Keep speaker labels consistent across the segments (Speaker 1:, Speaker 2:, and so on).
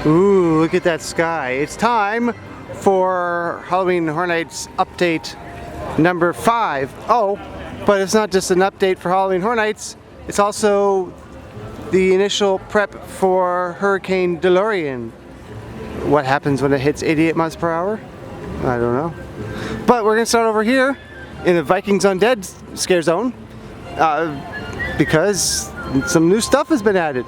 Speaker 1: Ooh, look at that sky. It's time for Halloween Horror Nights update number 5. Oh, but it's not just an update for Halloween Horror Nights, it's also the initial prep for Hurricane Dorian. What happens when it hits 88 miles per hour? I don't know. But we're gonna start over here in the Vikings Undead scare zone because some new stuff has been added.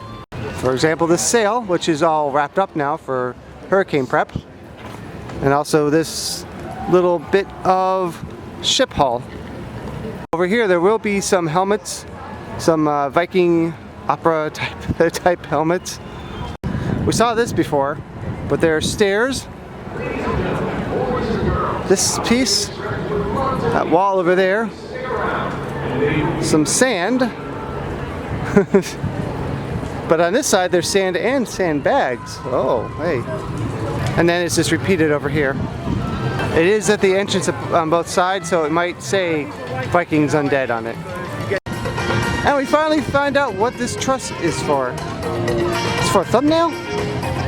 Speaker 1: For example, this sail, which is all wrapped up now for hurricane prep, and also this little bit of ship hull. Over here there will be some helmets, some Viking opera type helmets. We saw this before, but there are stairs. This piece, that wall over there, some sand. But on this side there's sand and sandbags. Oh, hey. And then it's just repeated over here. It is at the entrance on both sides, so it might say Vikings Undead on it. And we finally find out what this truss is for. It's for a thumbnail?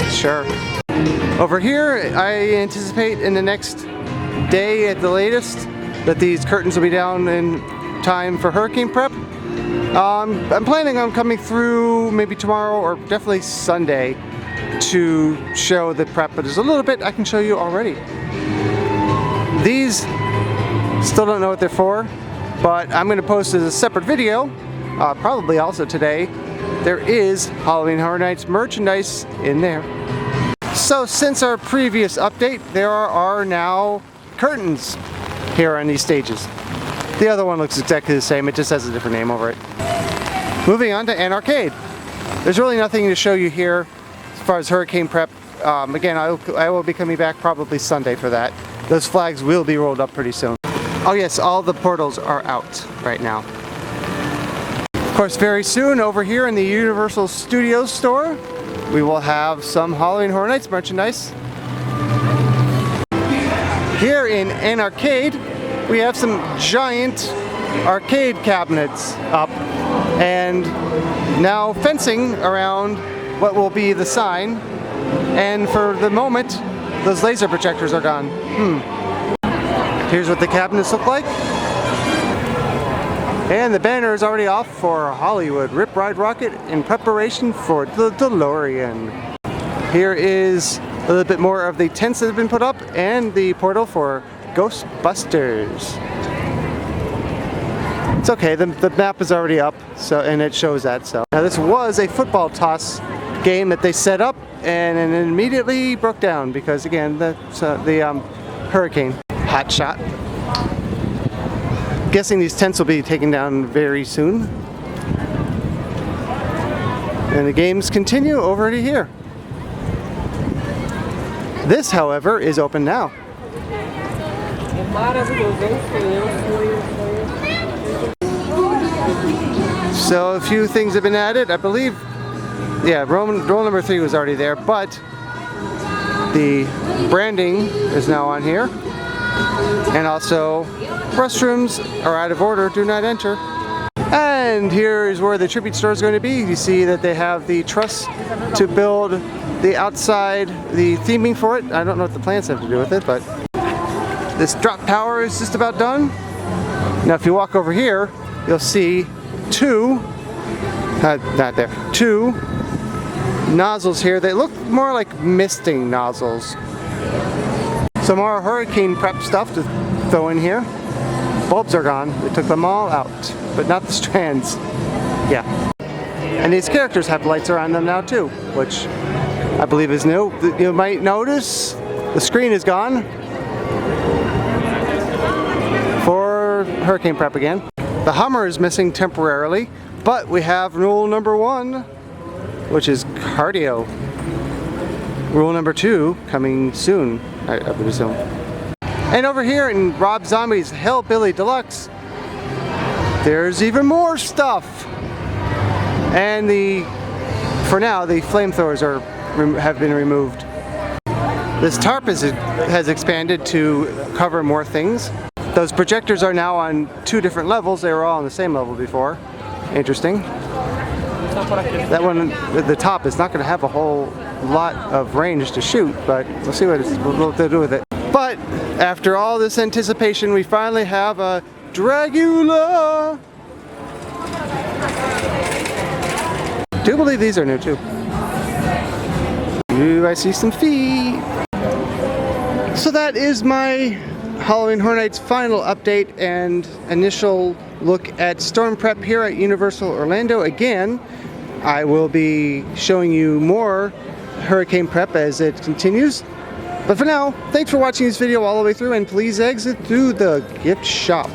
Speaker 1: Sure. Over here, I anticipate in the next day at the latest that these curtains will be down in time for hurricane prep. I'm planning on coming through maybe tomorrow or definitely Sunday to show the prep, but there's a little bit I can show you already. These, still don't know what they're for, but I'm going to post as a separate video, probably also today. There is Halloween Horror Nights merchandise in there. So since our previous update, there are now curtains here on these stages. The other one looks exactly the same, it just has a different name over it. Moving on to an arcade. There's really nothing to show you here as far as hurricane prep. Again, I will be coming back probably Sunday for that. Those flags will be rolled up pretty soon. Oh yes, all the portals are out right now. Of course, very soon over here in the Universal Studios store, we will have some Halloween Horror Nights merchandise. Here in an arcade, we have some giant arcade cabinets up and now fencing around what will be the sign, and for the moment those laser projectors are gone. Here's what the cabinets look like, and the banner is already off for Hollywood Rip Ride Rocket in preparation for the DeLorean. Here is a little bit more of the tents that have been put up and the portal for Ghostbusters. It's okay, the map is already up, so, and it shows that. So now this was a football toss game that they set up and it immediately broke down because again the hurricane. Hot shot. Guessing these tents will be taken down very soon. And the games continue over to here. This, however, is open now. So a few things have been added. I believe, yeah, roll number 3 was already there, but the branding is now on here. And also, restrooms are out of order, do not enter. And here is where the tribute store is going to be. You see that they have the truss to build the outside, the theming for it. I don't know what the plants have to do with it, but this drop tower is just about done. Now if you walk over here, you'll see two nozzles here. They look more like misting nozzles. Some more hurricane prep stuff to throw in here. Bulbs are gone. We took them all out, but not the strands. Yeah. And these characters have lights around them now too, which I believe is new. You might notice the screen is gone for hurricane prep again. The Hummer is missing temporarily, but we have rule number 1, which is cardio. Rule number 2 coming soon, I would assume. And over here in Rob Zombie's Hellbilly Deluxe, there's even more stuff. And for now, the flamethrowers have been removed. This tarp has expanded to cover more things. Those projectors are now on 2 different levels. They were all on the same level before. Interesting. That one at the top is not going to have a whole lot of range to shoot, but we'll see what we'll do with it. But after all this anticipation, we finally have a Dragula. I do believe these are new too. Ooh, I see some feet. So that is my Halloween Horror Nights final update and initial look at storm prep here at Universal Orlando. Again, I will be showing you more hurricane prep as it continues. But for now, thanks for watching this video all the way through, and please exit through the gift shop.